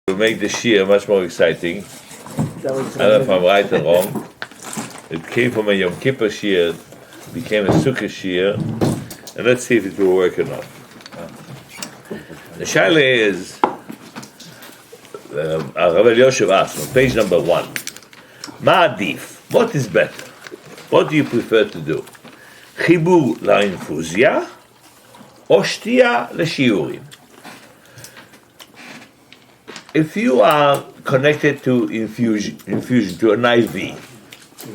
To make the shiur much more exciting, I don't know if I'm right or wrong. It came from a Yom Kippur shiur, became a sukkah shiur, and let's see if it will work or not. The shaila is, Rabbi Yosef asked on page number 1, Ma'adif, what is better? What do you prefer to do? Chibur la Infuzia or shtia leShiurim? If you are connected to infusion to an IV,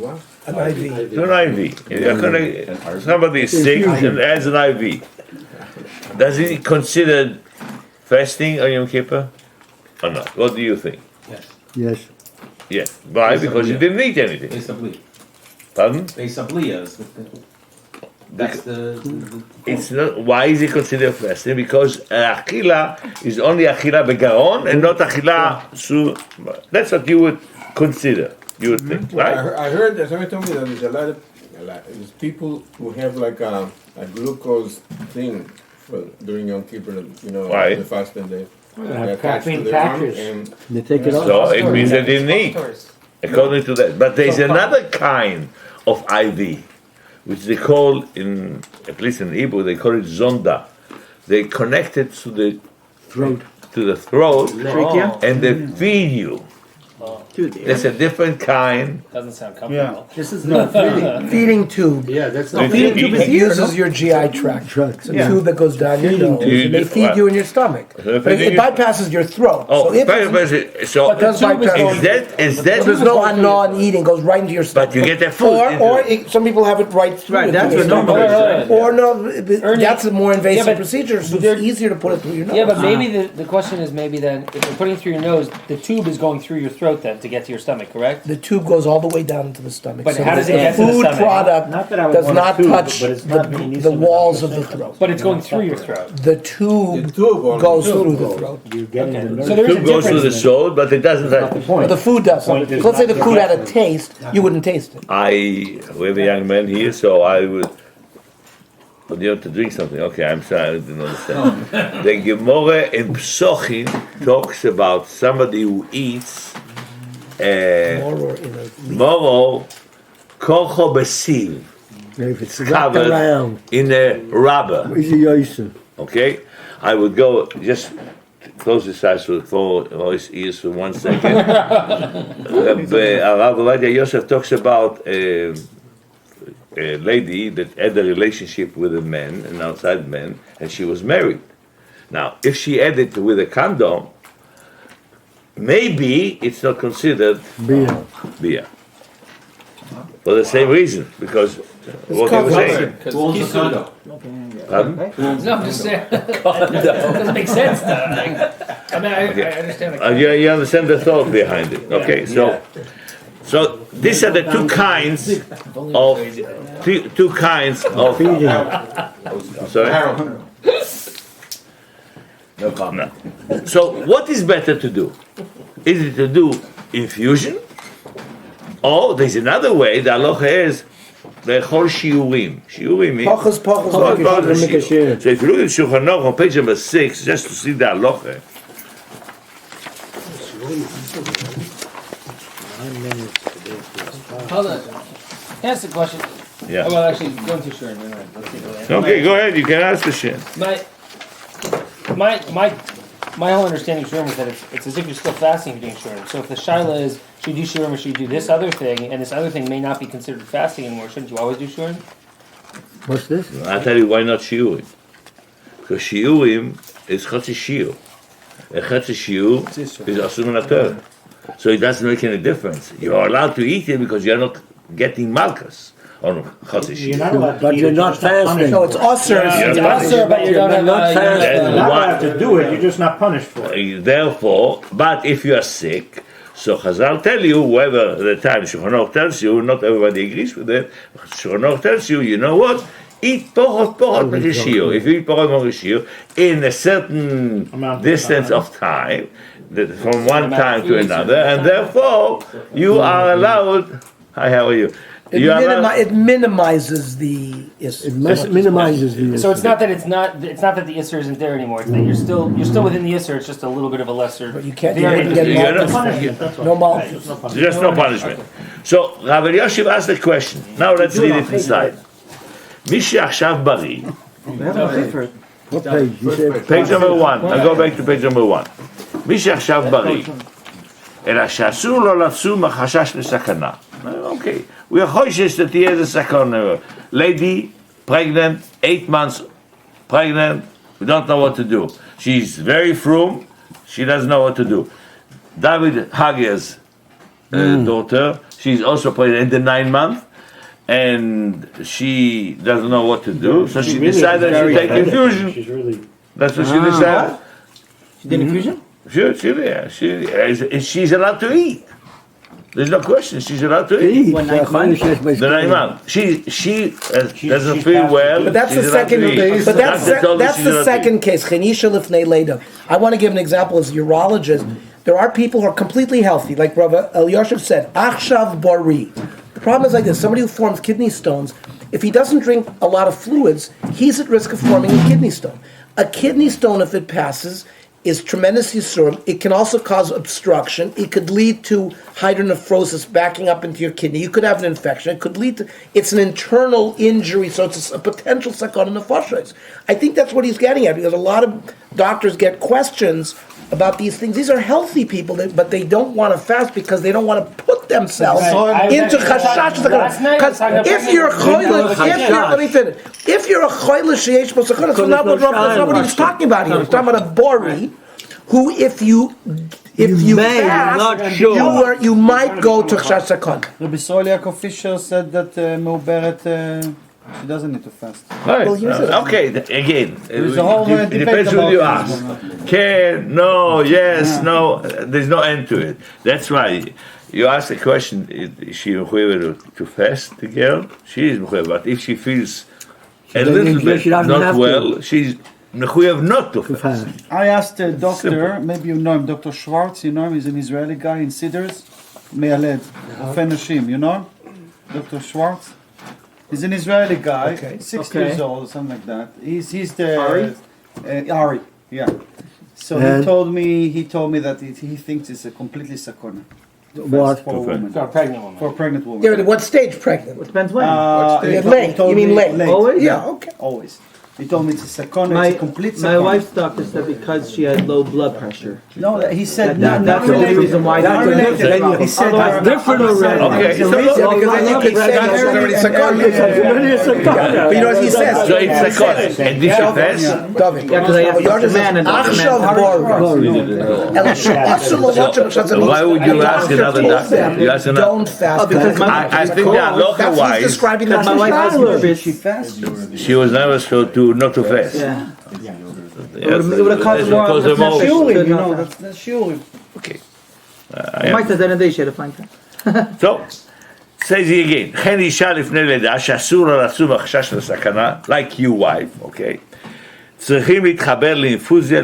What? An IV. to an IV, you're connected, somebody is sick and adds an IV. Does it consider fasting on Yom Kippur or not? What do you think? Yes. Yes. Why? Because you didn't eat anything. Pardon? That's the It's not. Why is it considered fasting? Because achila is only achila begaron and not achila su. That's what you would consider. You would think, right? I heard that somebody told me that there's a lot there's people who have like a glucose thing during Yom Kippur, Right. the fasting day. have Attached to caffeine their arm patches. and They take it off. So it means they didn't eat, according to that. But there is another kind of IV, which they call at least in Hebrew, they call it zonda. They connect it to the Throat. trachea, and they feed you. That's a different kind. Doesn't sound comfortable. This is No, feeding tube. Yeah, that's No, not. feeding tube It uses your GI tract. Tract. It's a tube that goes down your nose. tube. They feed you in your stomach. But it bypasses your throat. Oh, so if it's, so But does bypass- is that there's no unknown eating, goes right into your stomach. But you get that food. Some people have it right through. Right, it that's through what your normal stomach. is, Or no, that's a more invasive but procedure, so there- it's easier to put it through your nose. Yeah, but maybe the question is maybe then if you're putting it through your nose, the tube is going through your throat then to get to your stomach, correct? The tube goes all the way down into the stomach. But so how does the it get to the food stomach? product Not that I would does want a not tube, touch but it's not being used the in walls of the the throat. But it's going through your throat. The tube goes through the throat. You're getting the nerve. So there is a Food goes through the difference. soul, but it doesn't Not the have. But point. the food doesn't. Point is Let's say the not food to had a get- taste, you wouldn't taste it. We have a young man here, so I would. But you have to drink something. Okay, I'm sorry, I didn't understand. The Gemara in Psochim talks about somebody who eats Or in a moro kocho besiv, If it's wrapped covered around, in a rubber. is a yoisa. Okay, I would go just close his eyes for his ears for 1 second. Rav Ovadia Yosef talks about a lady that had a relationship with a man, an outside man, and she was married. Now, if she had it with a condom, maybe it's not considered beer. For the same reason, because what he was saying. Pardon? No, I'm just saying. It doesn't make sense. I mean, I understand. You understand the thought behind it. Okay, so these are the two kinds of two kinds of. Sorry. no comment. So what is better to do? Is it to do infusion, or there's another way? The halacha is the whole shiurim. Shiurim means. Pachas, So if you look at Shulchan Aruch on page number 6, just to see the halacha. Hold on. Ask the question. Yeah. Oh, well, actually, go into Shiur. Never mind. Let's see what Okay, go ahead. You can ask the shit. My whole understanding of Shiur is that it's as if you're still fasting if you're doing Shiur. So if the shaila is, should you do Shiur or should you do this other thing, and this other thing may not be considered fasting anymore, shouldn't you always do Shiur? What's this? I'll tell you why not shiurim. Because shiurim is chatzi shiur. A chatzi shiur is asur min haTorah. So it doesn't make any difference. You are allowed to eat it because you're not getting malchus on chatzi You're shiur. not allowed to But eat you're it, not just not fasting. punished. No, it's usher. Yeah. It's also, but you don't have not fasting. You're not allowed to do it, you're just not punished for it. Therefore, but if you are sick, so Chazal tell you, whoever at the time Shulchan Aruch tells you, not everybody agrees with it, Shulchan Aruch tells you, you know what? Eat porot shiur. If you eat porot shiur in a certain distance of time, from one time to another, and therefore you are allowed. Hi, how are you? It minimizes the issue. It minimizes the So it's not that the isser isn't there anymore. It's that you're still within the isser. It's just a little bit of a lesser. But you can't variant. get You're not- punishment. That's all. no malchus. There's no punishment. So Rav Elyashiv asked the question. Now let's read it inside. מי שעכשיו בריא, What page? You said page number 1, I go back to page number 1. מי שעכשיו בריא, אלא שאסור לו לצום החשש לסכנה. אוקיי, הוא יכול שתהיה איזה סכנה. Lady, pregnant, 8 months pregnant, we don't know what to do. She's very frum, she doesn't know what to do. David Hager's daughter, she's also pregnant in the 9 month, and she doesn't know what to do, so she decided to take infusion. she's really. That's what she decided. She did infusion? She's allowed to eat. There's no question. She's allowed to eat. The 9 months. She doesn't feel well. But that's the she's allowed second. to eat. But that's told her she's the allowed to second eat. case. Chenisha lifnei leda. I want to give an example as a urologist. There are people who are completely healthy, like Rav Elyashiv said. Achshav bari. The problem is like this: somebody who forms kidney stones, if he doesn't drink a lot of fluids, he's at risk of forming a kidney stone. A kidney stone, if it passes, is tremendous yisurim. It can also cause obstruction. It could lead to hydronephrosis backing up into your kidney. You could have an infection. It could lead to, it's an internal injury, so it's a potential sakana nefashos. I think that's what he's getting at, because a lot of doctors get questions about these things. These are healthy people, but they don't want to fast because they don't want to put themselves into chashash sakana. Because if you're a choyle, let me finish. If you're a choyle sheyesh bo sakana, that's not what he was talking about here. He's talking about a bori, who if you fast, you might go to chashash sakana. Rabbi Sol Yaakov Fisher said that Meuberet, she doesn't need to fast. Right. Well, here's Okay, again, There's a whole it debate depends who about you this. ask. Can, no, yes, no, there's no end to it. That's why you ask the question, is she mechuyevet to fast, the girl? She is mechuyevet, but if she feels a little bit not well, she's mechuyev not to fast. I asked a doctor, maybe you know him, Dr. Schwartz, you know him, he's an Israeli guy in Siders, Me'aled, Fenashim, you know him? Dr. Schwartz? He's an Israeli guy, 60 years old, or something like that. He's the Ari, yeah. So he told me that he thinks it's a completely sakona. What? For a woman. For a pregnant woman. For a pregnant woman. Yeah, but what stage pregnant? Depends when. Late. You mean late? Always? Yeah, okay. Always. He told me it's a sakona, it's a complete sakona. My wife's doctor said because she had low blood pressure. No, he said That's the only reason why. Not related. He said That's different already. Okay, so Because then you could say it's already sakana. But you know what he says? So it's a cost. And did she fast? David. Yeah, because I asked the man and So why would you ask another doctor? You ask another. Don't fast. because I think that That's what's local-wise, describing my the wife was nervous. she fasted. she was nervous to not to fast. Yeah. Yes, It would have caused more. because of That's more- Shiurim, you know, that's shiurim. Okay. Mike said the other day she had to find time. So, says he again, "Chen isha לפני לידה שאסור לה לצום החשש לסכנה, like you wife, okay? צריכים להתחבר לאינפוזיה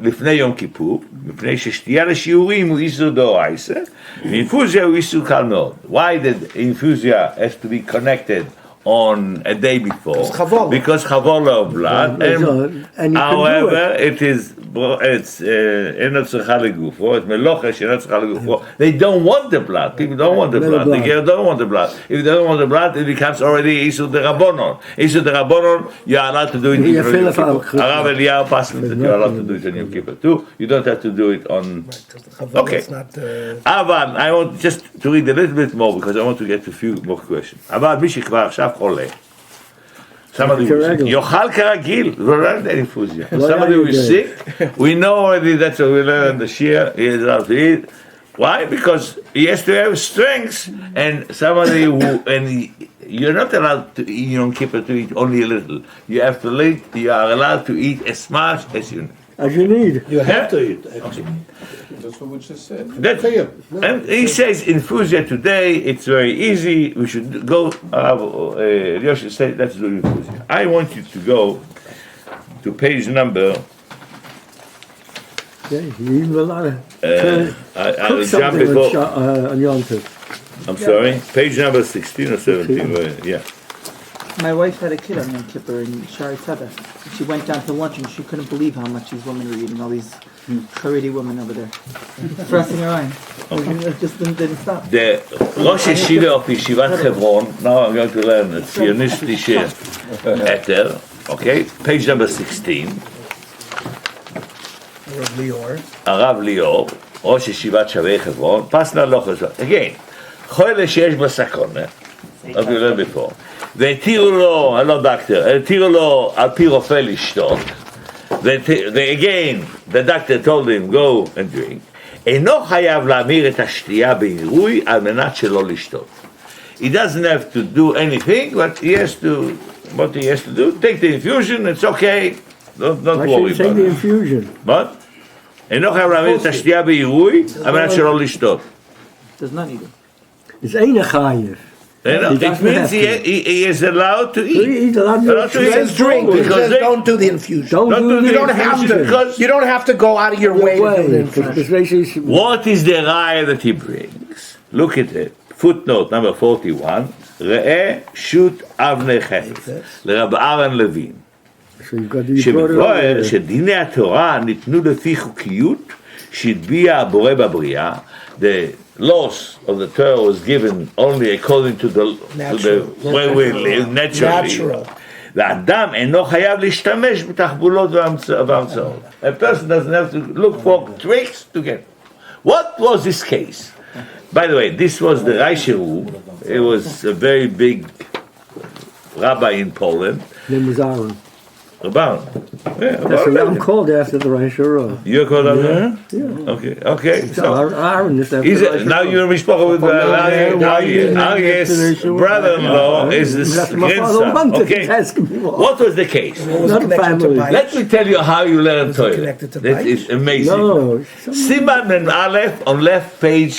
לפני יום כיפור, מפני ששתייה לשיעורים הוא איסור דאורייתא, ואינפוזיה הוא איסור קל מאוד. Why did infusia has to be connected on a day before? Because chavola of blood, and however it's אינה צריכה לגופו, it's מלוכה שאינה צריכה לגופו. They don't want the blood. People don't want the blood. The girl don't want the blood. If they don't want the blood, it becomes already איסור דרבנן. איסור דרבנן, you're allowed to do it in Yom Kippur. הרב אליהו passed that you're allowed to do it in Yom Kippur too. You don't have to do it on. Okay. אבל I want just to read a little bit more because I want to get to a few more questions. אבל מי שכבר עכשיו חולה, יאכל כרגיל, לא יודע אינפוזיה. Somebody who is sick, we know already that's what we learned in the Shiur, he is allowed to eat. Why? Because he has to have strength, and somebody who, you're not allowed to eat Yom Kippur to eat only a little. You have to eat, you are allowed to eat as much as you need. You have to eat. Okay. That's what we just said. That's, and he says infusia today, it's very easy. We should go. Yoshi said, let's do infusia. I want you to go to page number. Yeah, you even a lot of I'll cook jump something before. on Yom Kippur. I'm sorry, page number 16 or 17, yeah. My wife had a kid on Yom Kippur in Shiur of A. She went down to lunch and she couldn't believe how much these women were eating, all these Haredi women over there. Pressing her eye. It just didn't stop. The Rosh Yeshiva of Yeshivat Hebron, now I'm going to learn the Zionistische Eter, okay, page number 16. הרב ליאור, ראש ישיבת שבי חברון, פסנה לא חזר. Again, חולה שיש בסכונה, as we learned before, והתירו לו, אני לא דוקטור, התירו לו על פי רופא לשתות, again, the doctor told him, go and drink, אינו חייב להמיר את השתייה בעירוי על מנת שלא לשתות. He doesn't have to do anything, but he has to, what he has to do, take the infusion, it's okay, don't worry about it. take the infusion. What? אינו חייב להמיר את השתייה בעירוי על מנת שלא לשתות. Does not need it. It's ain't a chayiv. It means he is allowed to eat. He's allowed to He says drink, he says don't do the infusion. You don't have to go out of your way to do the infusion. What is the raya that he brings? Look at it. Footnote number 41. ראה שו"ת אבני חפץ לרב אהרן לוין. שמבואר שדיני התורה ניתנו לפי חוקיות שהטביע הבורא בבריאה. The laws of the Torah was given only according to the way we live, naturally. והאדם אינו חייב להשתמש בתחבולות והמצאות. A person doesn't have to look for tricks to get. What was this case? By the way, this was the Shiur. It was a very big rabbi in Poland. Name was Aaron. Rabban. That's what I'm called after the Shiur of A. You're called out there? Yeah. Okay. So Aaron is after the Now you're responsible with Aryeh's brother-in-law is this grandson. Okay. What was the case? Not family. Let me tell you how you learn Torah. That is amazing. No. Siman and Aleph on left page.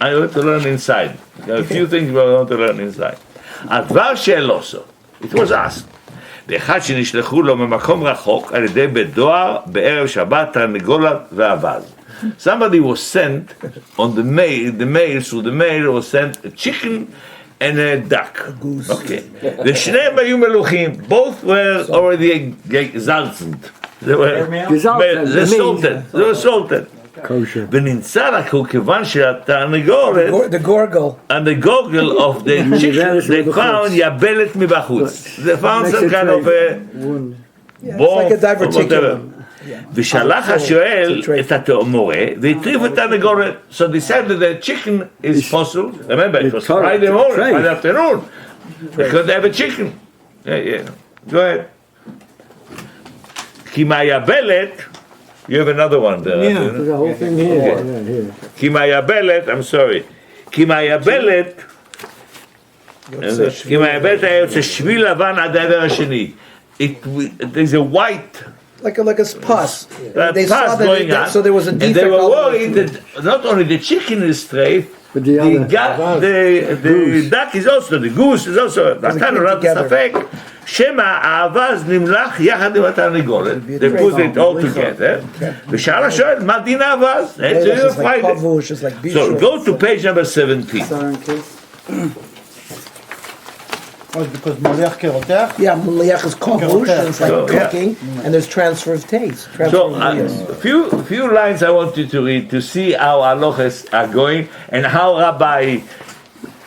I want to learn inside. There are a few things we want to learn inside. הדבר שאלוסו. It was asked. לאחד שנשלחו לו ממקום רחוק על ידי בדואר בערב שבת תרנגולת ואבז. Somebody was sent on the mail through the mail was sent a chicken and a duck. Okay. ושניהם היו מלוכים. Both were already salted. They were salted. Kosher. ונמצא רק הוא כיוון שהתרנגולת The gorgle. and the goggle of the chicken they found יבלת מבחוץ. They found some kind of a bomb like a diverticulum. ושלח השואל את המורה והטריף את התרנגולת. So they said that the chicken is fossil. Remember, it was Friday morning, Friday afternoon. Because they have a chicken. Yeah. Go ahead. כי מהיבלת You have another one there. Yeah, there's a whole thing here. Yeah, here. כי מהיבלת, I'm sorry. כי מהיבלת היה יוצא שביל לבן עד העבר השני. There's a white Like a pus. They pus saw going that on. so there was a And defect. they were worried that not only the chicken is straight, But the duck is also, the goose is also, נתנו רק ספק, שמא האבז נמלח יחד עם התרנגולת, they put it all together, ושאל השואל, מה דין האבז? So go to page number 17. Oh, because Moliach kerotech? Yeah, Moliach is kavush, and it's like cooking, and there's transfer of taste. So a few lines I want you to read to see how halachas are going and how Rabbi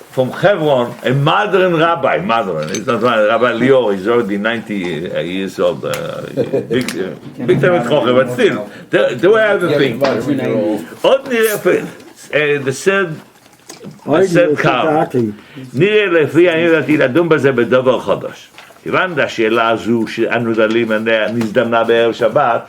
from Hebron, a modern rabbi, it's not Rabbi Lior, he's already 90 years old, big time at Choche, but still, the way I have the thing. the third קו, נראה לפי אני לדעתי לדון בזה בדבר חודש. כיוון השאלה הזו שאנו דלים עליה נזדמנה בערב שבת,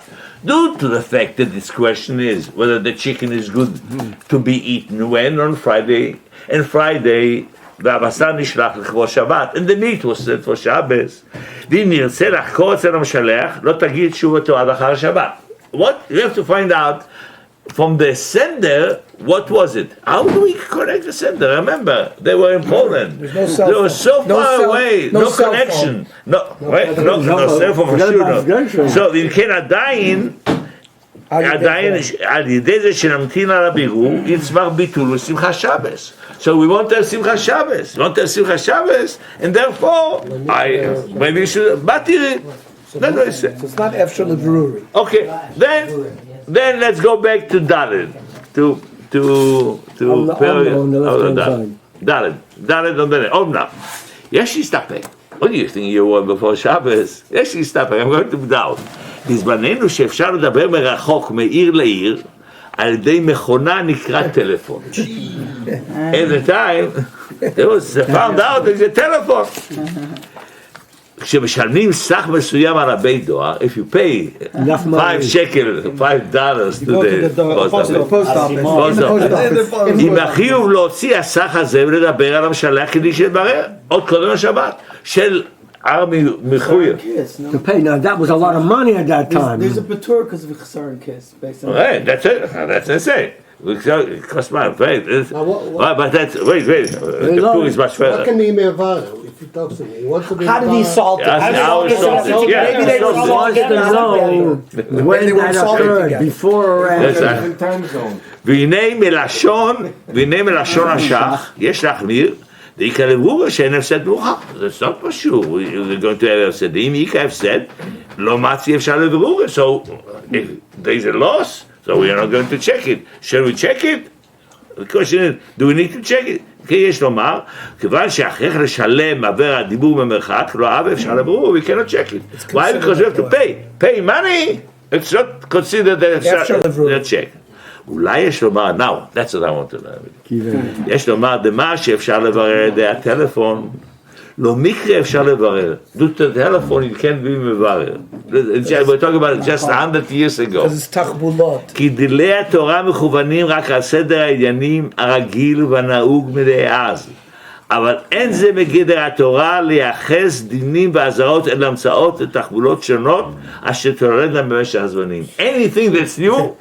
due to the fact that this question is whether the chicken is good to be eaten when on Friday, and Friday והבשר נשלח לכבוד שבת, and the meat was set for Shabbos, ואם נרצה לחקור אצל המשלח, לא תגיד תשובתו עד אחר שבת. What? You have to find out from the sender, what was it? How do we connect the sender? Remember, they were in Poland. They were so far away, no connection. No cell phone for sure. So in Canada, עדיין, על ידי זה שנמתין על הבירור, יצמח ביטול ושמחה שבס. So we want to have Simcha Shabbos. We want to have Simcha Shabbos, and therefore, maybe you should, batiri. That's what I say. So it's not Efshar Levruri. Okay, then let's go back to Dalet. To on the left-hand side. Dalet on the left. Now, יש להסתפק. What do you think you want before Shabbos? יש להסתפק, I'm going to doubt. בזמננו שאפשר לדבר מרחוק, מעיר לעיר, על ידי מכונה נקראת טלפון. At the time, it was found out there's a telephone. כשמשלמים סך מסוים על הבית דואר, if you pay $5 to the post office, אם החיוב להוציא הסך הזה ולדבר על המשלח כדי שיתברר, עוד קודם השבת, של מחויב. To pay. Now that was a lot of money at that time. There's a betur because of Chasar and Kiss, based on Right, that's it. That's insane. It costs money. But that's wait. The tour is much further. How can he mevar if he talks to me? He wants to be How did he salt it? That's how it's salted. Maybe they were Wants salted. to know when they were that salted occurred, together. before or That's after. Different time zone. והנה מלשון השח, יש להחמיר, דאיקה לברורה שאין הפסד מאוחר. That's not for sure. We're going to have הפסדים, איקה הפסד, לא מצי אפשר לברורה. So, if there's a loss, so we are not going to check it. Shall we check it? The question is, do we need to check it? כי יש לומר, כיוון שאחריך לשלם עבר הדיבור במרחק, לא אהב אפשר לברור, we cannot check it. Why? Because we have to pay money. It's not considered that check. אולי יש לומר, now, that's what I want to know. יש לומר, דמה שאפשר לברר את הטלפון, לא מקרה אפשר לברר. Do the telephone, you can't be מברר. We're talking about it just 100 years ago. Because it's תחבולות. כי דילי התורה מכוונים רק על סדר העניינים הרגיל והנהוג מדי אז. אבל אין זה מגדר התורה לייחס דינים והזרות אל המצאות ותחבולות שונות אשר תולדנה במשך הזמנים. Anything that's new,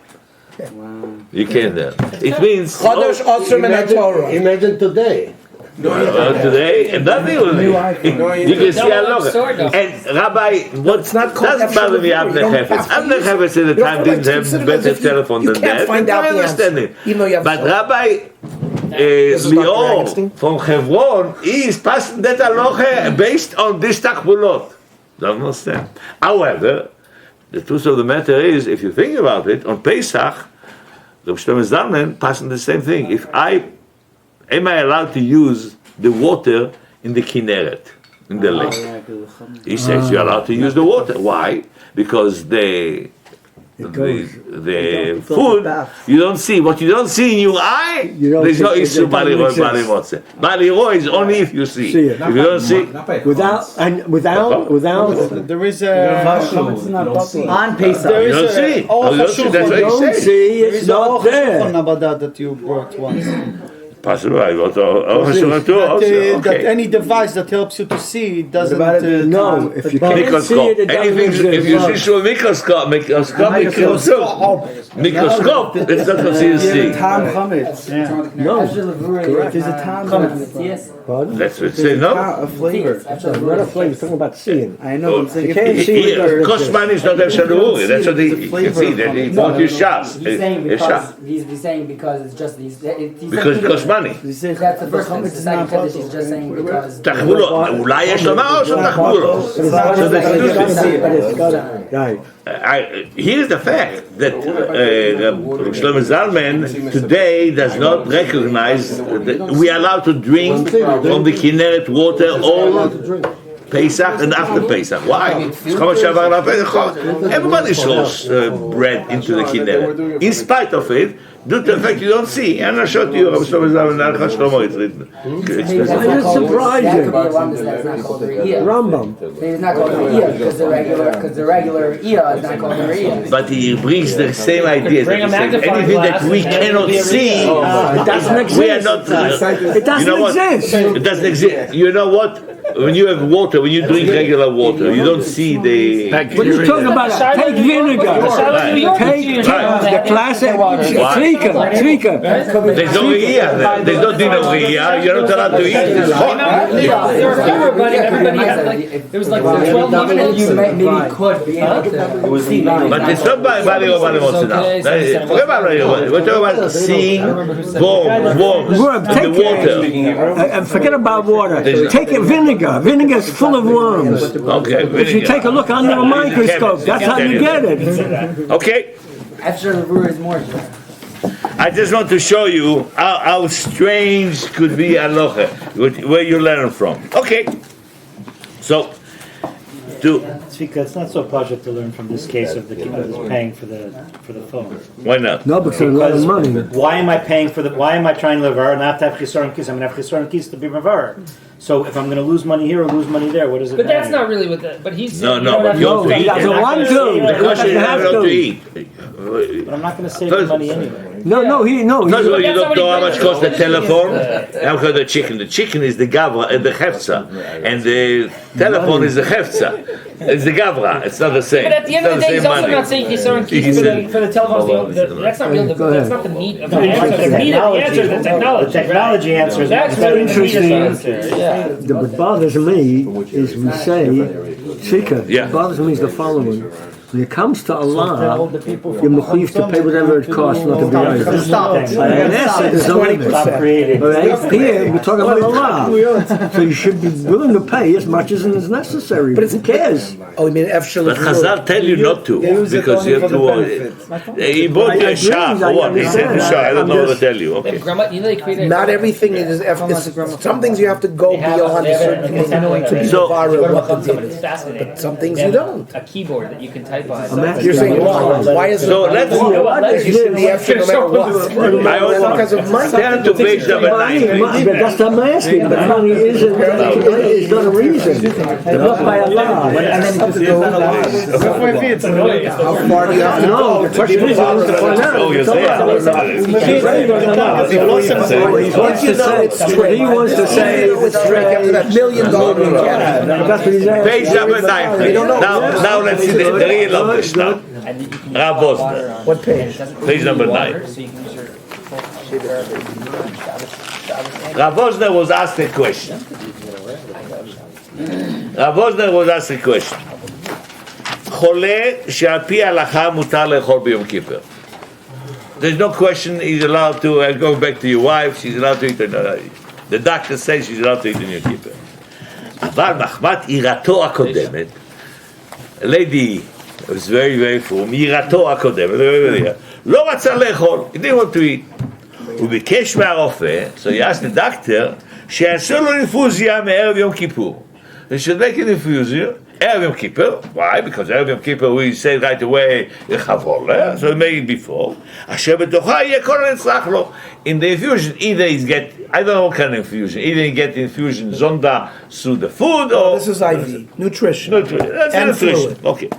you can't do. It means Chodesh Osir Min HaTorah. Imagine today. today, and nothing will be. You can see how long. And Rabbi, what not called doesn't bother me, Avnei Chefetz. Avnei Chefetz at the time didn't have better telephone than that. You can't find out I the understand answer, it. even though you have But soul. Rabbi Lior from Hebron is passing that halacha based on this tachbulot. Don't understand. However, the truth of the matter is, if you think about it, on Pesach, Reb Shlomo Zalman passing the same thing. Am I allowed to use the water in the Kinneret, in the lake? He says you're allowed to use the water. Why? Because the food, you don't see. What you don't see in your eye, there's no issue. Bali Roy is only if you see. See it. If you don't see, without. There is a on Pesach. there you don't is see. a oh, You don't see. That's what he Don't says. see, there it's is a not there. about that you brought once. Possible. I got also. That Okay. any device that helps you to see doesn't. About it, no, if you can't see Microscope. it, it doesn't Anything. If you see exist. through a microscope, it's not considered see. No, There's a time Yes. pardon? That's what it says. No. a flavor. Not a flavor, you're talking about seeing. I know, but I'm saying You if can't it's see it, flavor, Cost money is not absolute. That's what you can see. That he bought you shots. He's saying A shot. he's saying because it's just these. Because it costs money. you say That's the first one. chametz The is not second Kaddish bottle. is just saying because. תחבולות. אולי יש לומר או שתחבולות. But it's not So just they like can do you this. but it's got it. Right. Here's the fact that Shlomo Zalman today does not recognize that we are allowed to drink from the Kinneret water all Pesach and after Pesach. Why? Everybody throws bread into the Kinneret. In spite of it, due to the fact you don't see. And I showed you, Shlomo Zalman, Shlomo, it's written. It's surprising. That's not called the Re'iyah. Rambam. It's not called the Re'iyah because the regular Re'iyah is not called the Re'iyah. But he brings the same ideas. Bring a That he said, magnifying anything glass that we and then cannot it'll be a see, It doesn't exist. we are not. It doesn't You know what? exist. It doesn't exist. You know what? when you have water, when you drink regular water, you don't see the. What are you talking about? Take vinegar. Take the classic Tzvika. There's no riyah there. There's no din of riyah. You're not allowed to eat. It's hot. There were fewer, but everybody had like, there was like 12 minutes. You maybe could be able to. But it's not by Bali or Bali wants to know. Forget about Bali. We're talking about seeing worms in the water. And forget about water. Take a vinegar. Vinegar is full of worms. Okay. If you take a look under a microscope, that's how you get it. Okay. After the brewer is more. I just want to show you how strange could be halacha, where you learn from. Okay. So, It's not so pleasant to learn from this case of the paying for the phone. Why not? No, because a lot of money. Why am I paying for why am I trying to levar, not to have chisaron kis? I'm going to have chisaron kis to be mavar. So if I'm going to lose money here or lose money there, what does it matter? But that's not really what the. But he's No, saying you don't have you to- He doesn't want to. Because you have to eat. But I'm not going to save the money anyway. No. First of all, you That's don't not know how what much he costs the does. telephone, how much the chicken. The chicken is the gavra and the hefza, and the telephone is the hefza. It's the gavra. It's not the same. But at the end of the day, he's also not saying chisaron keys for the telephone. That's not real. That's not the meat of the answer. The meat of the answer is the technology. The technology answer is That's really the meat of the answer. Yeah. What bothers me is we say, Tzvika, Yeah. what bothers me is the following. When it comes to Allah, you're mechuyev to pay whatever it costs not to be right. Stop it. And that's it, there's no limit. Stop creating. All right? Here, we're talking about Allah. So you should be willing to pay as much as is necessary. But who cares? Oh, you mean Efshel? But Chazal tell you not to, because you have to. He bought you a shah for what? He said the shah. I don't know what to tell you. Okay. Grandma, you know they created. Not everything is some things you have to go beyond a certain point to be So- viral what the deal It's is. fascinating. But some things They you have don't. A keyboard that you can type on. You're saying why is it? So let's. You should be Efshel no matter what. I also Because of money. stand to page number 9. That's not my asking, but money is not a reason. Not by Allah. How far do you have to No, go? the question is, I want to find out. Oh, you're saying. He wants to say It's straight after that $1 million. that's what he's asking. Page number 9. Now let's see the real of the Mishnah. Rav Wosner. What page? Page number 9. So you can use your Rav Wosner was asked a question. Rav Wosner was asked a question. חולה שעל פי ההלכה מותר לאכול ביום כיפור. There's no question he's allowed to go back to your wife, she's allowed to eat. The doctor says she's allowed to eat in Yom Kippur. אבל מחמת יראתו הקודמת, a lady was very full, מיראתו הקודמת, לא רצה לאכול, he didn't want to eat. הוא ביקש מהרופא, so he asked the doctor, שיעשו לו אינפוזיה מערב יום כיפור. They should make an infusion ערב יום כיפור. Why? Because ערב יום כיפור we say right away חולה, so he made it before. אשר בתוכה יהיה כל הנצרך לו. In the infusion, either he's get, I don't know what kind of infusion, either he get infusion zonda through the food or... This is IV, nutrition. That's And nutrition. fluid. Okay.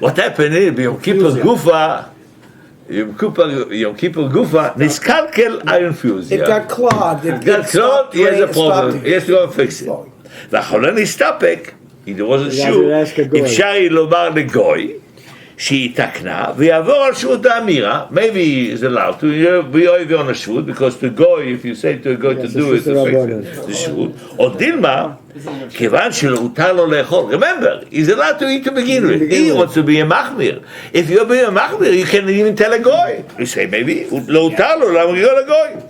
What happened is, ביום כיפור גופה, יום כיפור גופה, נסקלקל האינפוזיה. It got clogged. It got clogged, he has a problem. He has to go and fix it. והחולה נסתפק, he wasn't sure, אפשר לומר לגוי, שהיא תקנה, ויעבור על שבות האמירה, maybe he's allowed to, be over on a shvut, because to go, if you say to go to do it, to fix it, the shvut, או דילמה, כיוון שלא לו לאכול, remember, he's allowed to eat to begin with, he wants to be a מחמיר, if you're being a מחמיר, you can even tell a goy, you say maybe, לא הותר לו, למה יגור לגוי,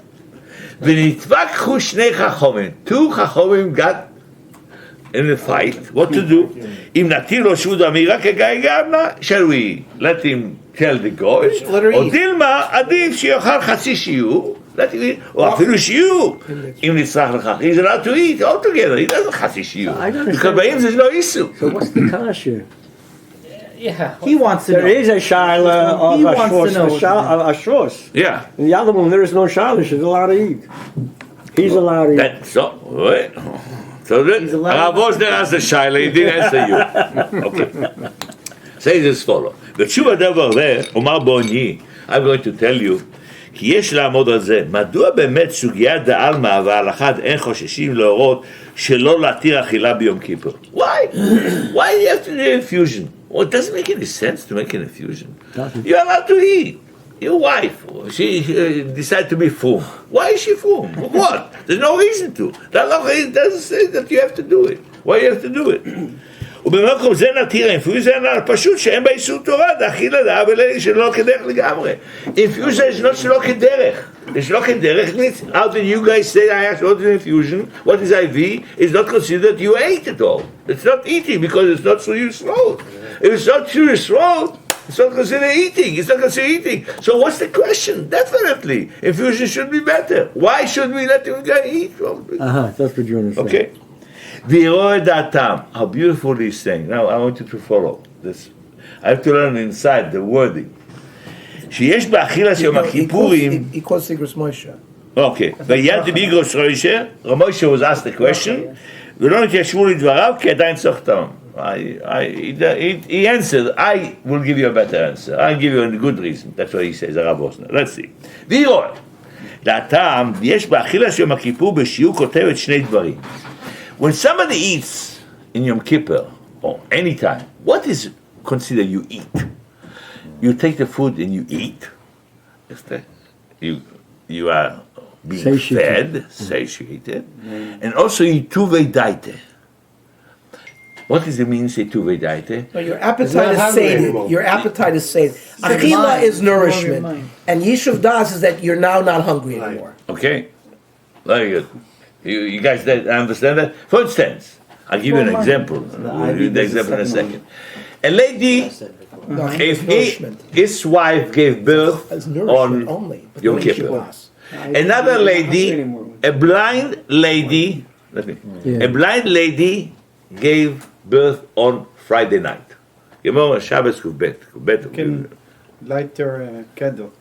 ונתווכחו שני חכמים, two חכמים got in a fight, what to do? אם נטיל לו שבות אמירה כגאי גמנה, shall we let him tell the goy, או דילמה, עדיף שיאכל חצי שיעור, או אפילו שיעור, אם נצטרך לכך. He's allowed to eat altogether, he doesn't חצי שיעור. because בהם זה לא איסור. So what's the kasha? Yeah. He wants to There know. is a shaila of He wants to know. a shos. Yeah. In the other one, there is no shaila, she's allowed to eat. He's allowed to eat. That, so, wait. So Rav Wosner asked the shaila, he didn't answer you. Okay. Say this follow. The tshuva davar there, Omar Boni, I'm going to tell you, כי יש לעמוד על זה. מדוע באמת סוגיית דעלמא וההלכה אין חוששים להורות שלא להתיר אכילה ביום כיפור? Why? Why do you have to do infusion? Well, it doesn't make any sense to make an infusion. You're allowed to eat. Your wife, she decided to be frum. Why is she frum? What? There's no reason to. The halacha doesn't say that you have to do it. Why you have to do it? ובמקום זה נתיר האינפוזיה פשוט שאין בה איסור תורה, דאכילה דעה ולאלי שלא כדרך לגמרי. Infusion is not שלא כדרך. שלא כדרך means, how did you guys say I have to do infusion? What is IV? It's not considered you ate it all. It's not eating because it's not through your throat. If it's not through your throat, it's not considered eating. It's not considered eating. So what's the question? Definitely, infusion should be better. Why should we let him go eat? That's what you understand. Okay. V'yiroe da'atam. How beautiful he's saying. Now I want you to follow this. I have to learn inside the wording. שיש באכילת יום הכיפורים. He calls Sigris Moshe. Okay. ויד ביגרוס רוישה, Moshe was asked the question, ולא נתיישבו לדבריו כי עדיין צריך טעם. He answered, I will give you a better answer. I'll give you a good reason. That's what he says, הרב אוסנר. Let's see. ויראה. דעתם, יש באכילת יום הכיפור בשיעור כותבת שני דברים. When somebody eats in Yom Kippur, or any time, what is considered you eat? You take the food and you eat. You are being fed, satiated, and also you tuvei daite. What does it mean, say tuvei daite? No, your appetite is sated. Your appetite is sated. Achila is nourishment, and Yishuv Das is that you're now not hungry anymore. Okay, very good. You guys understand that? For instance, I'll give you an example. We'll give you the example in a second. A lady, if his wife gave birth on Yom Kippur, another lady, a blind lady gave birth on Friday night. You know, Shabbos Kuvbet. Light her candle.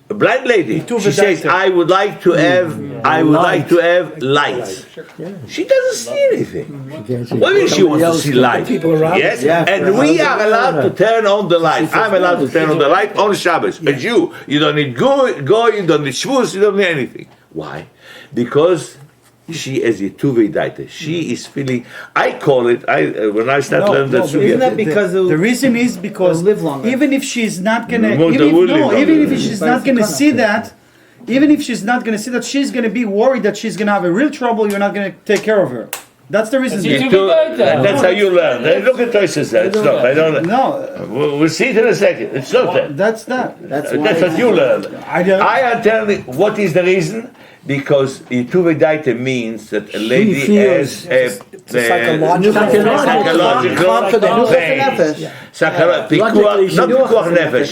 A blind lady. She says, "I would like to have lights." She doesn't see anything. What do you mean she wants to see light? Yes, and we are allowed to turn on the light. I'm allowed to turn on the light on Shabbos. But you don't need go, you don't need shvus, you don't need anything. Why? Because she is a tuvei daite. She is feeling. I call it. When I start learning that. Isn't that because the reason is because even if she's not gonna, even if she's not gonna see that, she's gonna be worried that she's gonna have a real trouble. You're not gonna take care of her. That's the reason. That's how you learn. Look at Toysis there. It's not. I don't. No. We'll see it in a second. It's not that. That's that. That's what you learn. I am telling you what is the reason. Because Yituve Daite means that a lady has a psychological pain. Not pikuach nefesh.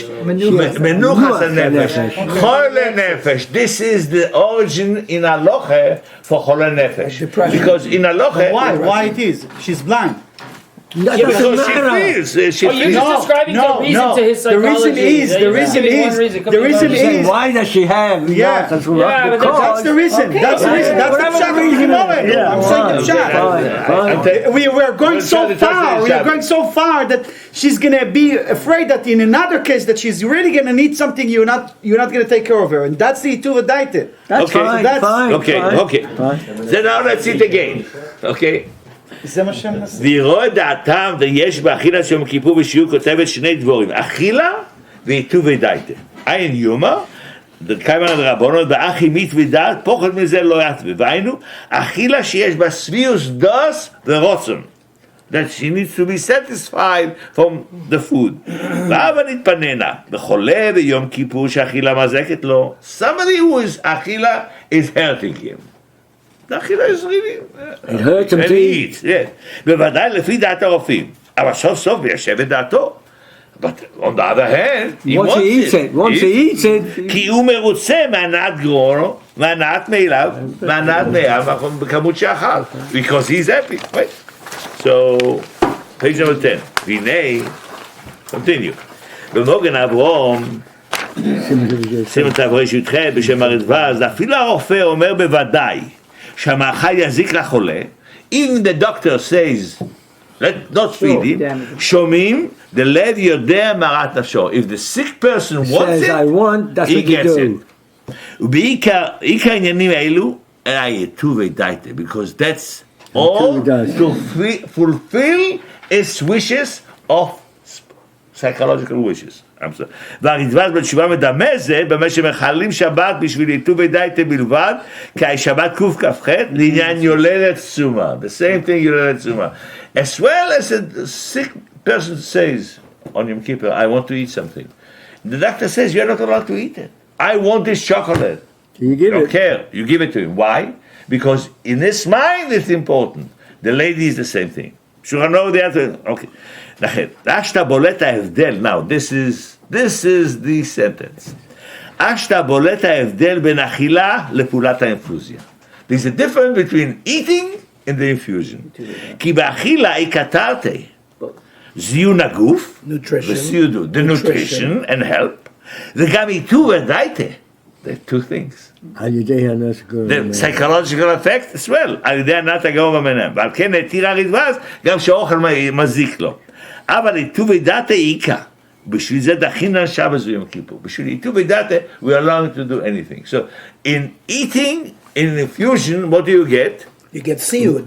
Menuchas nefesh. Chole nefesh. This is the origin in halacha for chole nefesh. Because in halacha, why it is? She's blind. Because she feels. You're just describing the reason to his psychology. The reason is. Why does she have? That's the reason. That's the reason. That's the pshat. I'm saying the pshat. We are going so far. We are going so far that she's gonna be afraid that in another case that she's really gonna need something. You're not gonna take care of her, and that's the ituva daite. That's fine. Okay. Then now let's see it again. Okay. ויראה דעתם ויש באכילת יום כיפור בשיעור כותבת שני דבורים אכילה ועיטובי דייטה אין יומא כיוון הדרבונות באחי מית ודעת פוחד מזה לא יתווה והיינו אכילה שיש בה סביוס דוס ורוצון that she needs to be satisfied from the food ואבא נתפננה בחולה ביום כיפור שאכילה מזקת לו somebody who is אכילה is hurting him האכילה is really it hurts him to eat. בוודאי לפי דעת הרופאים, אבל סוף סוף מיישב את דעתו. But on the other hand, once he eats it, כי הוא מרוצה מהנעת גרונו, מהנעת מאליו, מהנעת מאליו, בכמות שאכל. Because he's happy. Right? So, page number 10. והנה, continue. במוגן אברום, סימן תברש י"ח בשם הרדב"ז, אפילו הרופא אומר בוודאי, שהמאכל יזיק לחולה, even the doctor says not reading, שומעים, the led יודע מרת נפשו. If the sick person wants Says, I it, want, that's he what you gets do. it. ובעיקר העניינים האלו, יתובי דייטה, because that's all to fulfill its wishes of psychological wishes. והרדב"ז בתשובה מדמה זה, במה שמחללים שבת בשביל יתובי דייטה בלבד, כי שבת קכ"ח לעניין יולדת צומה. The same thing יולדת צומה. As well as a sick person says on Yom Kippur, I want to eat something. The doctor says, you're not allowed to eat it. I want this chocolate. You give Don't it. care. You give it to him. Why? Because in his mind it's important. The lady is the same thing. Sure, no, the other. Okay. רק שאתה בולט ההבדל, now this is the sentence. רק שאתה בולט ההבדל בין אכילה לפעולת האינפוזיה. There's a difference between eating and the infusion. כי באכילה היא כתרתי. זיון הגוף, וסיודו, the nutrition and help, וגם עיטור ודייטה. There are two things. על ידי הנס גורם. The psychological effect as well, על ידי הנעת הגאו במנהם. ועל כן התיר הרדב"ז גם שהאוכל מזיק לו. אבל עיטור ודייטה עיקה. בשביל זה דחינן שבת ויום כיפור. בשביל עיטור ודייטה, we are allowed to do anything. So, in eating, in infusion, what do you get? You get siud.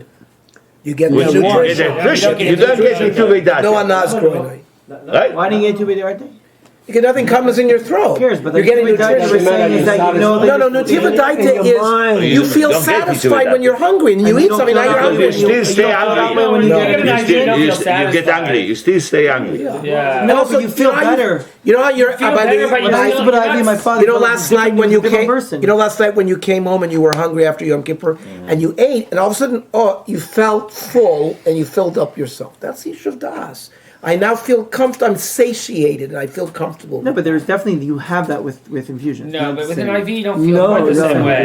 You get Which nutrition. You don't get עיטור ודייטה. No anas growing. Right? Why didn't you get two right? Because nothing comes in your throat. Who cares? But you're getting nutrition. is that you know No, nutiva daita is you feel Don't get satisfied when you're hungry and you And eat you something. Now you're You hungry. still stay hungry. when you No. get You get hungry. You still stay hungry. Yeah. No, but you feel better. You know how you're. better, but When I used to put IV in my father, You know, last night when you came. person. You know, last night when you came home and you were hungry after Yom Kippur and you ate, and all of a sudden, you felt full and you filled up yourself. That's Shiur of A. I now feel comfortable. I'm satiated and I feel comfortable. No, but there's definitely you have that with infusion. No, but with an IV, you don't feel quite the same way.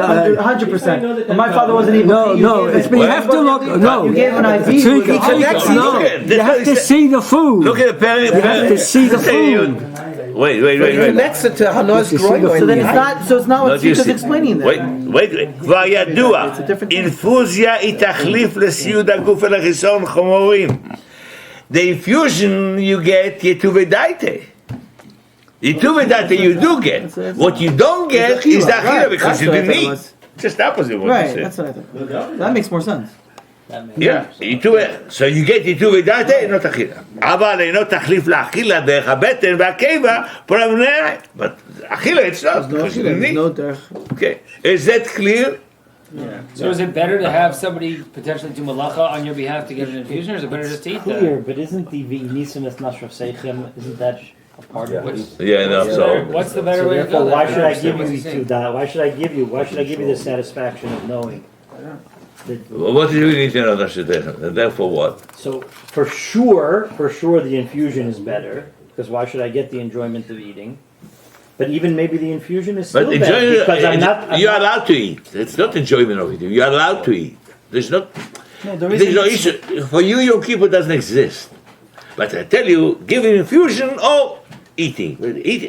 No, 100%. And my father wasn't able. No, it's, you have to look. No, You gave him an IV. See, with he a- connects. No, you have to see the food. Look at the parent. You have to see the food. Wait. It connects it to Hanos Groin. So then it's not. So it's not what Tito's explaining then. wait. כבר ידוע, אינפוזיה היא תחליף לסיוד הגוף ולחיסון חומרים. The infusion you get יתובי דייטה. יתובי דייטה you do get. What you don't get is the achilah because you didn't eat. Just opposite what you Right, said. that's what I thought. That makes more sense. Yeah, so you get יתובי דייטה, אינו תחילה. אבל אינו תחליף לאכילה דרך הבטן והקיבה, פרמנאי. But אכילה it's not, because you didn't eat. No derech. Okay, is that clear? So is it better to have somebody potentially do malacha on your behalf to get an infusion, or is it better just to eat that? Clear, but isn't the v'inisinus nashrav seichem, isn't that a part of it? Yeah, no, so. What's the better way to Therefore, go? why should I understand give what you he's saying. Why should I give you the satisfaction of knowing? What do you need to know? And therefore what? So for sure, the infusion is better, because why should I get the enjoyment of eating? But even maybe the infusion is still But better, because I'm not. you're allowed to eat. It's not enjoyment of eating. You're allowed to eat. There's no issue. For you, Yom Kippur doesn't exist. But I tell you, give an infusion or eating.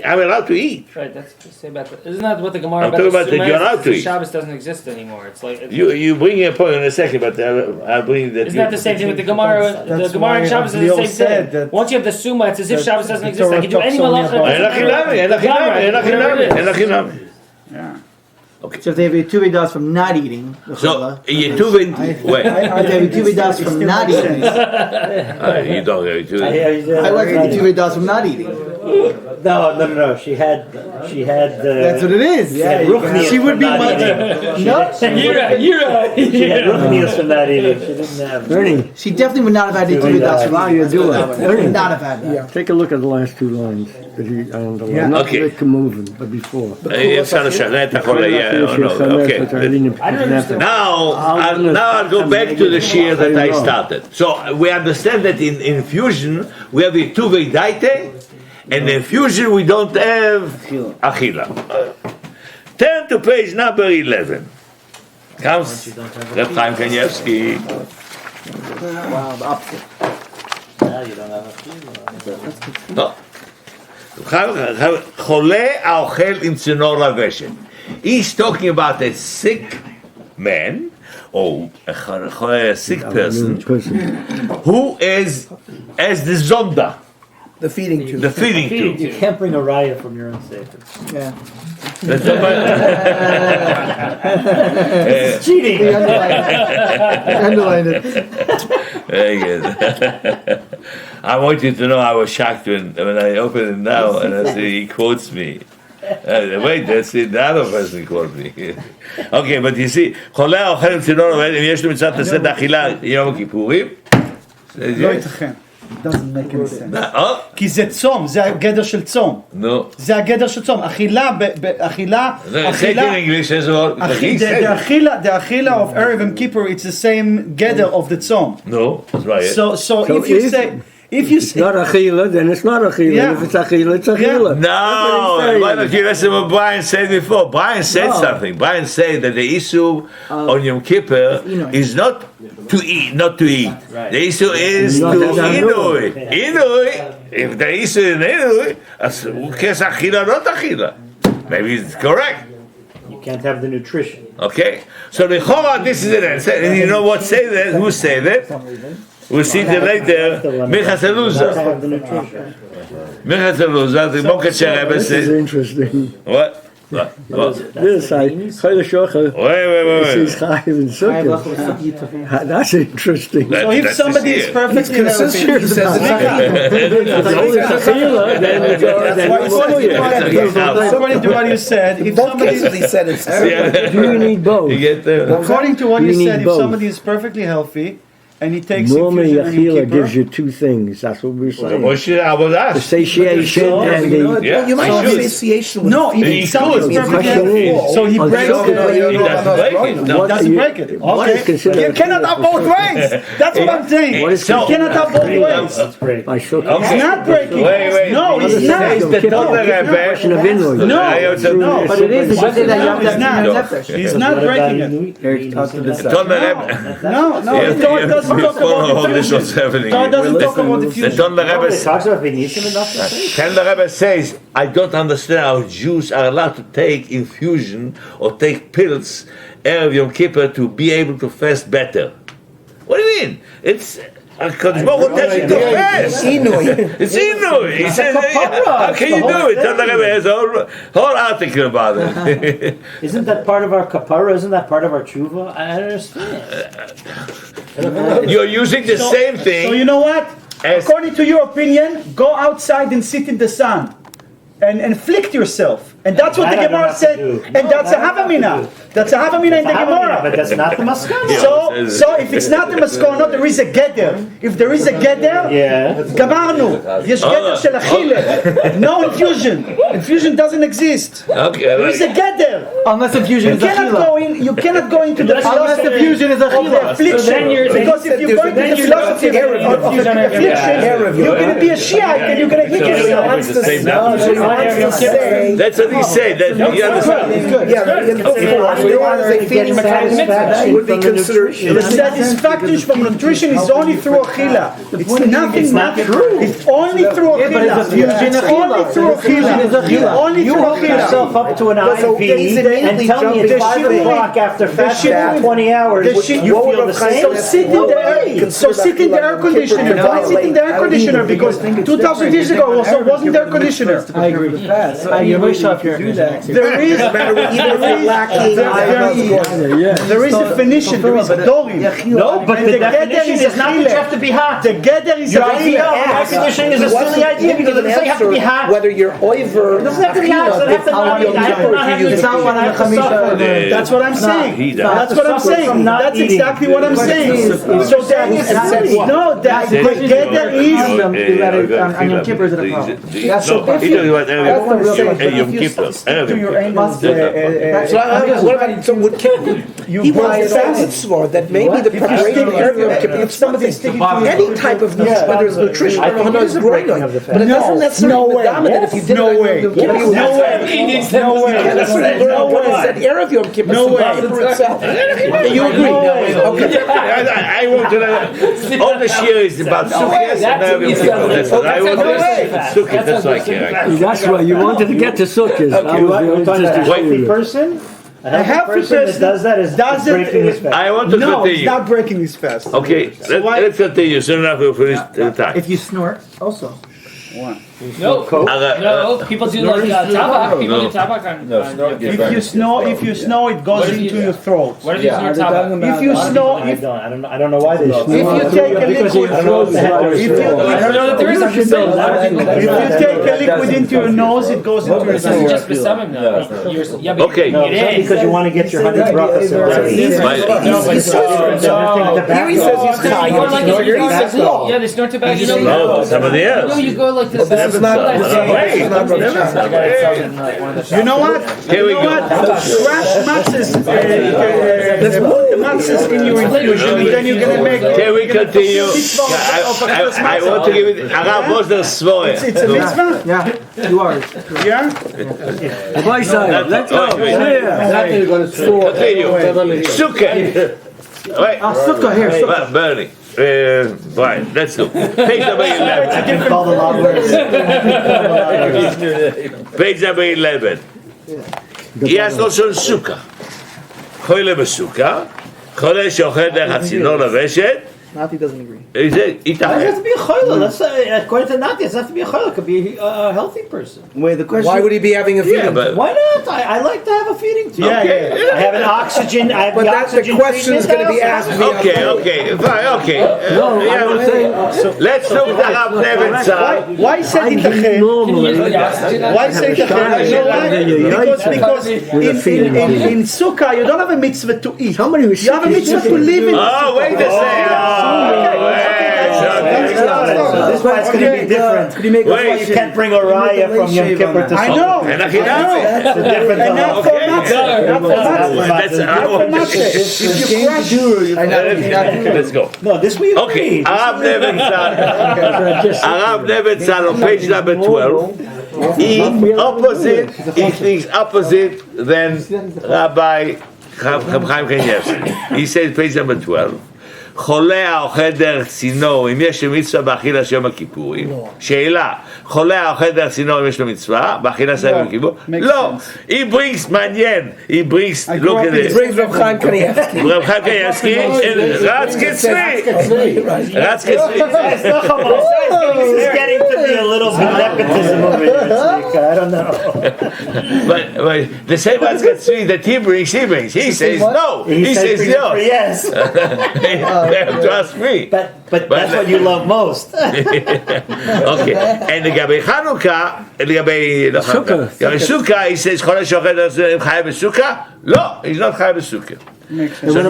I'm allowed to eat. Right, that's what say about that. Isn't that what the Gemara I'm talking about that Sukkah you're allowed to is? eat. Shabbos doesn't exist anymore. It's like You bring a point in a second, but I'll bring that. isn't that the same thing with the Gemara? The That's Gemara why and Shabbos is Leo the said same thing. that- Once you have the Summa, it's as if that Shabbos doesn't the exist. I can do Torah any talks only malacha. about- אין הכי נמי. So if they have a two das from not eating, the So, challah, Yetuvin, wait. if they have a two das from not eating, You don't have Yetuvin. I like the two das from not eating. No. She had. That's what it is. She would be No, She had ruchnias from not eating. She didn't have. Ernie, she definitely would not have had the two das from while you do it, Would Ernie, not have had that. take a look at the last two lines that he underlined. Not Okay. Rick moving, but before. אפשר לשכנע את החולה, yeah, or no, okay. Now I'll go back to the shear that I started. So we understand that in infusion we have Yetuvei daite, and in infusion we don't have achila. Turn to page number 11. Comes Reb Chaim Kanievsky. Wow, the opposite. Now you don't have a No. חולה האוכל עם צינור לוושת. He's talking about a sick man or a sick person, who is as the zonda, The feeding tube. the feeding tube. You can't bring a raya from your own sefer. Yeah. It's cheating. Underline it. Very good. I want you to know I was shocked when I opened it now and I see he quotes me. Wait, that's it, the other person quote me. Okay, but you see, חולה אוכל צינור, אם יש לו מצוות לשאת אכילה יום הכיפורים, לא ייתכן. doesn't make any sense. כי זה צום, זה הגדר של צום. נו. זה הגדר של צום. אכילה, Say it in English as well. The achila of Erev and Kippur, it's the same gather of the tzom. No, that's right. So if you say not achila, then it's not achila. Yeah. If it's achila, it's achila. No, why don't you listen to what Brian said before? Brian said something. Brian said that the issue on Yom Kippur is not to eat, not to eat. Right. The issue is to inui. Inui. If the issue is inui, kes achila, not achila. Maybe it's correct. You can't have the nutrition. Okay, so the Chora, this is it. And you know what say that? Who say that? We'll see that later. Michaseluza. Michaseluza, the Mokatcher Rebbe This is says. interesting. What? This I Chole Shocha. Wait. Says Chayiv and Sukkah. That's interesting. so if somebody is perfectly consistent, he says according to what you said, if somebody said it's Do you need both? You get there? according to what You you need said, if both. somebody is perfectly healthy and he takes Normally, infusion on Yom achila Kippur, gives you two things. That's what we're saying. What should I was The asked? satiation and the... Yeah. You might have satiation with no, He if somebody is could. perfectly question healthy, is, so he on breaks Sukkah, it. He doesn't break it. No. What Doesn't you- break it. what is Okay. considered You cannot have both ways. That's what I'm saying. What is You considered- cannot have both ways. That's great. by Sukkah? Okay. It's not breaking. Wait. No, it's He not. says the Tolder Question of Rebbe. inward. No, But it is the day that you have It's to not. have nefesh. He's not breaking it. Tolder Rebbe. No, You the Torah doesn't talk about this the what's happening. Torah doesn't talk about the The future. Tolder Rebbe It talks about Venetian enough to say. Tolder Rebbe says, I don't understand how Jews are allowed to take infusion or take pills Erev Yom Kippur to be able to fast better. What do you mean? It's Kodesh Baruch Hu tells you to fast. It's Inui. He says, how can you do it? Tolder Rebbe has a whole article about it. Isn't that part of our kapara? Isn't that part of our tshuva? I don't understand. You're using the same thing. So you know what? as According to your opinion, go outside and sit in the sun and inflict yourself. And that's what the That I don't Gemara have to said. do. And that's a Havamina. That's a Havamina in the But Gemara. that's not the maskana. So if it's not the Maskona, there is a Geder. If there is a Geder, Yeah. גמרנו. יש גדר של אכילה. No infusion. Infusion doesn't exist. Okay, There is a Geder. Unless infusion You is cannot achila. go in. You cannot go into the Unless philosophy infusion is of the achila. affliction. Because if you go into the philosophy of the affliction, you're going to be a Shiite and you're going to hit yourself. It's the same now. say, That's what he said. That, you understand? yeah, so you want to say feeding satisfaction would be considered. The satisfaction from nutrition is only through achila. It's nothing, not true. It's only through achila. It's only through achila. Only through Hook yourself achila. up to an So IV is it and mainly tell me jumping it's 5 shiur- o'clock after fasting shiur- for 20 hours. the shiur- You feel the same? So sit in the air conditioner. Why sit in the air conditioner? Because 2,000 years ago also wasn't there conditioner. I agree. You're very sharp here. There is Yeah. there is definition. There is dorim. No, but And the the gather definition is is not that you achila. have to be hot. The gather is Your idea of achila. air conditioning is a silly idea because it doesn't have to be hot. Whether you're over It doesn't have to be hot. It doesn't have to not be. I have not have It's not one to suffer. That's what I'm saying. Not That's what I'm suffer saying. from not That's eating. exactly what I'm saying. So that is no. That the gather is. On Yom Kippur is it a problem? Yeah, so No, if he you- doesn't want that's the real thing, but Yom if you Kippur. stick to your Erev aim, So what about so would he wants to say swore that maybe the preparation of Yom Kippur, if somebody's sticking to any type of nutrition, whether it's nutrition or whether it's growing, but it doesn't necessarily dominate if you did No it way. Yom Kippur. You No way. No You way. can't necessarily learn what it said Erev Yom Kippur. No way. For itself. You agree? Okay. I want to know. All the shiur is about sukkahs and Erev Yom Kippur. That's what I want to know. Sukkahs, that's what I care. That's why you wanted to get to Sukkahs. Wealthy person, A healthy person that does that is breaking his fast. I want to No, continue. it's not breaking his fast. Okay, let's continue. Soon enough we'll finish the time. If you snort, also. No, no, people do like tabak. People do tabak on. If you snore, it goes into your throat. What if you snort tabak? If you snore, I don't know why they if you take a liquid, I don't know that there is such a thing. if you take a liquid into your nose, it goes into your It's throat. just besamim now. Yeah, but Okay. No, it's not because you want to get your 100 brachas already. Here he says he's high. He says no. Yeah, they snort tobacco. You know, No, somebody else. no, you go like this. That's not. You know what? You know what? Crash matzahs, let's put the matzahs in your infusion, and then you're gonna make. Can we continue? I want to give it. Arav Mosner Svoye. It's a mitzvah. Yeah, you are. Yeah. My side, let's go. Continue. Sukkah. Wait. Sukkah here. Sukkah. Bernie. Right, let's do. Page number 11. Call the law words. Page number 11. יש לו שם סוכה. חולה בסוכה. חולה שאוכל דרך הצינור לוושת. Nati doesn't agree. זה It ייתכן. has to be a chole. That's according to Nati. It has to be a chole. It could be a healthy person. Wait, the question. Why would he be having a feeding? Yeah, but Why not? I like to have a feeding tube. Yeah. I have an oxygen. I have But the that's the oxygen question is going to be asked. okay, fine, okay. Let's look at Rav Nebenzahl. Why say it again? Why say it again? Because in sukkah you don't have a mitzvah to eat. You have a mitzvah to live in. Oh, wait a second. So this part's going to be different. That's why you can't bring a raya from Yom Kippur to I Sukkah. know. And I can answer. It's a different And not for matzah. That's I want to If you crush, Let's go. No, this we Okay, agreed. Arav Nebenzahl on page number 12. He thinks opposite than Rabbi Chaim Kanievsky. He says page number 12. חולה האוכל דרך צינור, אם יש לו מצווה באכילת יום הכיפורים, שאלה, חולה האוכל דרך צינור אם יש לו מצווה, באכילת יום הכיפור? לא, he brings, מעניין, he brings, look at this, Reb Chaim Kanievsky. רב חיים קניאבסקי, רץ כצבי, רץ כצבי. This is getting to be a little bit nepotism over here. I don't know. But the same rץ כצבי that he brings, he says no, he says yes. They have to ask me. But that's what you love most. Okay, and לגבי חנוכה, לגבי סוכה, he says חולה שאוכל חי בסוכה? לא, he's not חי בסוכה. So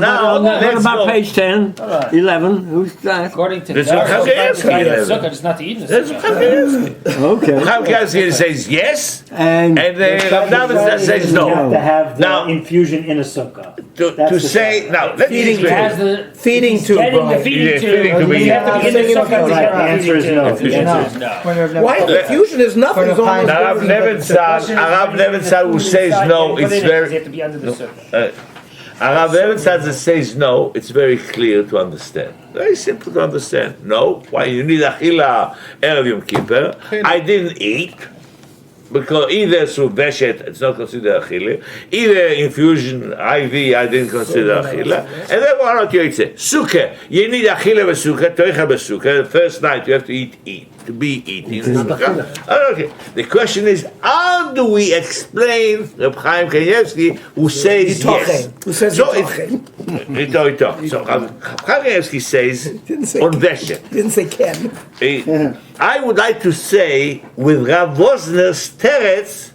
now, What let's about go. page 10, 11? Who's that? According to That's that, what Kanievsky is. sukkah is not to eat in the That's sukkah. Okay. Chaim Kanievsky says yes, And and Rav Nebenzahl says You have no. to have the Now- infusion in a sukkah. To say, now, let me He has explain. the Feeding tube, getting the Brian. feeding Yeah, tube. feeding tube, You have to be in the sukkah to Right, get the answer is no. The answer is no. Why? Infusion is nothing. It's almost Rav Nebenzahl who says no, it's You very. have to be under the sukkah. Rav Nebenzahl that says no, it's very clear to understand. Very simple to understand. No, why you need achila erev Yom Kippur? I didn't eat. Because either through Beshet, it's not considered achila, either infusion, IV, I didn't consider achila, and then why not Yotze? Sukkah, you need achila v'sukkah, toicha v'sukkah, the first night you have to eat, to be eating sukkah. Okay, the question is, how do we explain Reb Chaim Kanievsky who says yes? Who says So it's So Reb Chaim Kanievsky says on Beshet. Didn't say Ken. I would like to say with Rav Wosner's teretz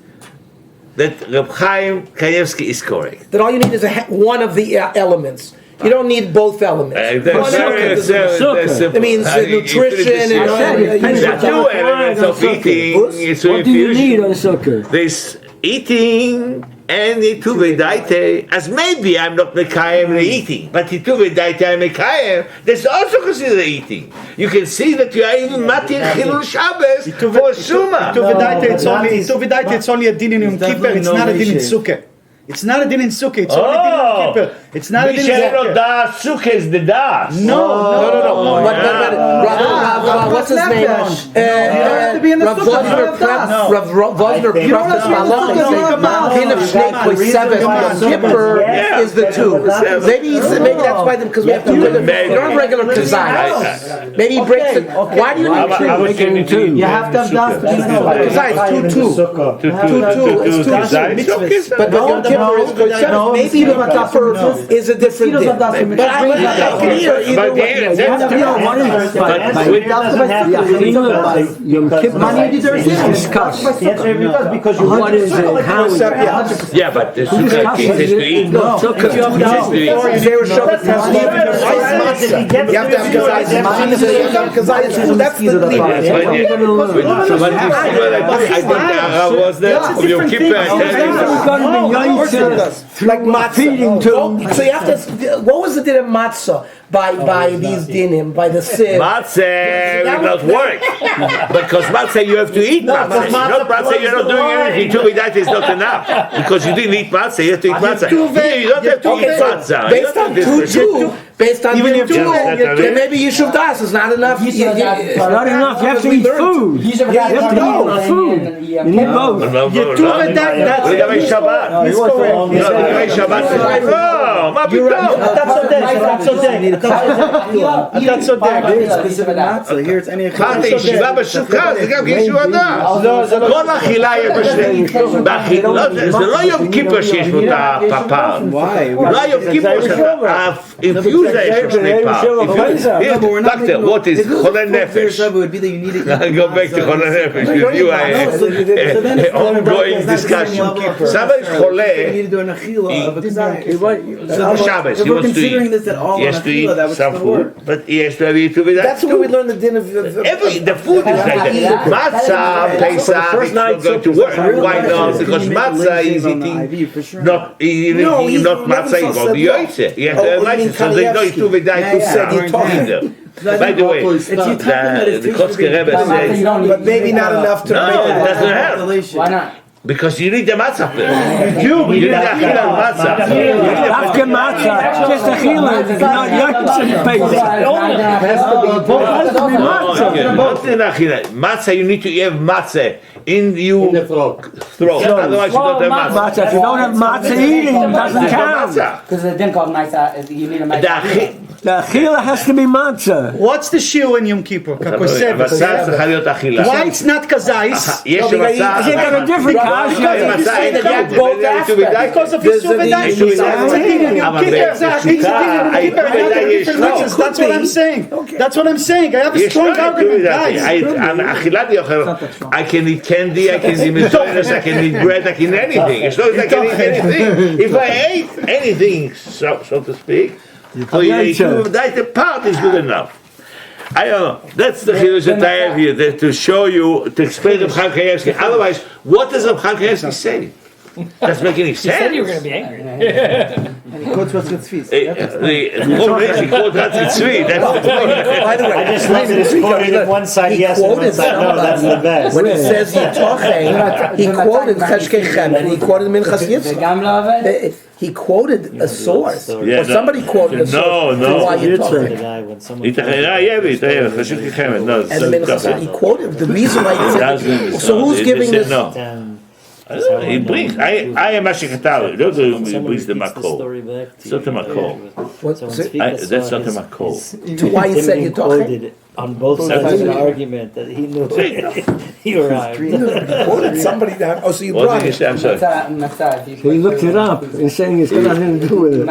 that Reb Chaim Kanievsky is correct. That all you need is one of the elements. You don't need both elements. One element is enough. It means nutrition and there are two elements of eating. what do you need on sukkah? This eating and ituvedaite, as maybe I'm not mekayem the eating, but ituvedaite I'm mekayem, that's also considered eating. You can see that you are even matir chilul Shabbos for Suma. It's only a din in Yom Kippur. It's not a din in Sukkah. It's not a din in Sukkah. It's only din in Yom Kippur. It's not a מי din שאין לו of דעת סוכה זה דעת. No. What's his name? have to be in the Rav sukkah, Wozner you don't have Prep- Rav Wozner You don't have to be in the Prep- sukkah, Hin of Shnei Koseves, Yom Kippur is the two. Maybe that's why because we have to do you don't have regular kazayas. Maybe he breaks it. Why do you need two? You have to have das. Kazayas, two. It's two. But Yom Kippur is Koseves. Maybe Yom Kippur is a different thing. But I can hear either way. Yom Kippur is discussed. Because you What is it? How is it? Yeah, but the sukkah kid has to eat. They were showing you have to have kazayas. That's the thing. So what do you see what I think the Arav was there? Of Yom Kippur, I tell you. Like matzah. So you have to. What was the din of matzah by these dinim, by the sieve? Matzah will not work. Because matzah you have to eat matzah. Not matzah you're not doing anything. Two that is not enough. Because you didn't eat matzah, you have to eat matzah. Here you don't have to eat matzah. Based on two. Based on even if then maybe Yishuv Das is not enough. It's not enough. You have to eat food. You have to eat food. You need both. לגבי שבת. לגבי שבת. לא, מה פתאום? אתה צודק. אמרת ישיבה בסוכה זה גם ישוע דעת. כל אכילה יש בשני. זה לא יום כיפור שיש בו את הפער. לא יום כיפור האינפוזיה יש לו שני פער. דוקטור, what is חולה נפש? I'll go back to חולה נפש. With you ongoing discussion. Somebody's חולה. Shabbos, he wants to eat. He has to eat some food, but he has to have eat with that. That's where we learn the din of the food is like that. Matzah, Pesach, it's not going to work. Why not? Because matzah is eating not matzah, it's called Yotze. You have to have matzah, so they don't do with that either. By the way, the Kotzke Rebbe says, but maybe not enough to no, it doesn't help. Why not? Because you need the matzah first. You need the achila matzah. After matzah, just achila. It's not yotze pace. Matzah, you need to have matzah in your throat. Otherwise, you don't have matzah. If you don't have matzah eating, it doesn't count. Because the din called matzah, you need a matzah. The achila has to be matzah. What's the shiur in Yom Kippur? Why it's not kazais? יש They got a different kasha. Because of Yishuv That's what I'm saying. That's what I'm saying. I have a strong argument, guys. I can eat candy, I can eat mitzvahs, I can eat bread, I can eat anything. As long as I can eat anything. If I ate anything, so to speak, the part is good enough. I don't know. That's the chiddush that I have here to show you, to explain the Chaim Kanievsky. Otherwise, what does the Chaim Kanievsky say? Doesn't make any sense. You said you were going to be angry. And he quotes what's Tzvi. The whole he quotes Tzvi. That's the point. By the way, I just love that it's quoted in one side yes and one side no. That's the best. When he says Yitoche, he quoted Cheshkei Chemen, he quoted Minchas Yitzchak. He quoted a source, or somebody quoted a source. No. Why Yitoche? And he quoted the reason why he said. So who's giving this? He brings. I am Mashikatav. He brings the makol. It's not the makol. That's not the makol. To why he said Yitoche? On both sides of the argument that he knew he arrived. He quoted somebody that. Oh, so you brought it. I'm sorry. He looked it up and saying it's got nothing to do with it.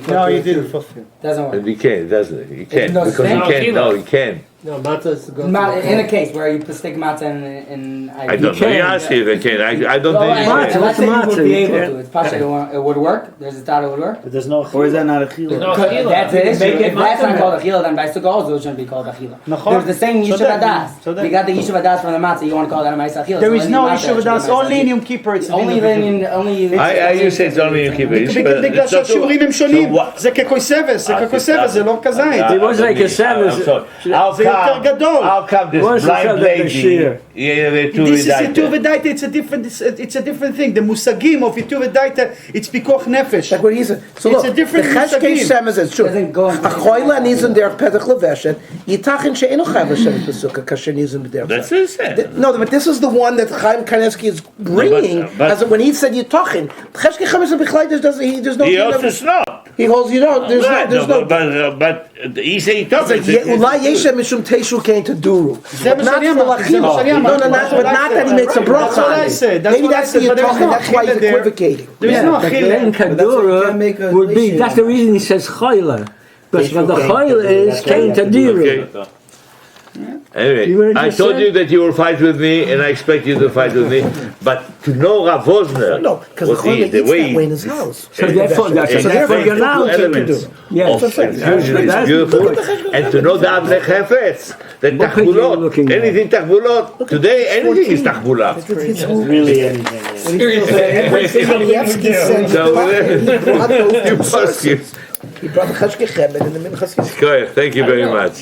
No, you didn't fulfill. Doesn't work. He can't, doesn't it? He can't. No, Because he can't. No, he can't. No, matzah is good. In a case where you stick matzah in I don't know. You ask if I can. I don't think he Matzah, can. what's Let's the say you would be matzah? able to. It's possible it would work. There's a thought it would work. But there's no. Or is that not a chila? No achila. That's the issue. Make it If that's not matzah. called achila, then by sukkah also it shouldn't be called achila. There's the same yishuv adas. We got the yishuv adas from the matzah. You want to call that a ma'aseh achila? There is no yishuv adas. Only in Yom Kippur it's only You say it's only in Kippur. בגלל שהשיעורים הם שונים. זה ככוסבס, זה לא כזית. It was like a service. I'll יותר גדול. How come this Once blind it's lady, shear. This is Yitur V'Daita, it's a different thing. The musagim of Yitur V'Daita, it's pikuach nefesh. Like what he said. So It's look, a different the cheshkei musagim. shemes is true. A choila needs in derech pedach leveshet. Yitachin she'enu chayv l'shem b'sukkah kasher needs in derech. That's what it said. No, but this is the one that Chaim Kanevsky is bringing. but- As when he said Yitachin, cheshkei shemes and bichlai there's no. He also not. He holds there's no. But he said he talks. Ulai yeshem mishum teshu came to duru. But not Shani for Amar, lachim. Shani Amar. No, but not that he makes a bracha. That's what I on it. said. That's Maybe what I that's the said, but there's Yitachin. no That's why he's achila there. equivocating. There is no But achila. then Kadura would be, that's the reason he says Chayla. But the Chayla is came to Diru. Okay. Anyway, I told you that you will fight with me, and I expect you to fight with me. But to know Rav Wosner, No, because the choila eats that way in his house. So therefore you're now elements Yes. of infusion is beautiful, and to know the Avnei Chefetz, the What page are you Tachbulot, looking at? anything Tachbulot. Today, anything is Tachbula. It's really anything. So, He brought the cheshkei shemes and the minchas. Thank you very much.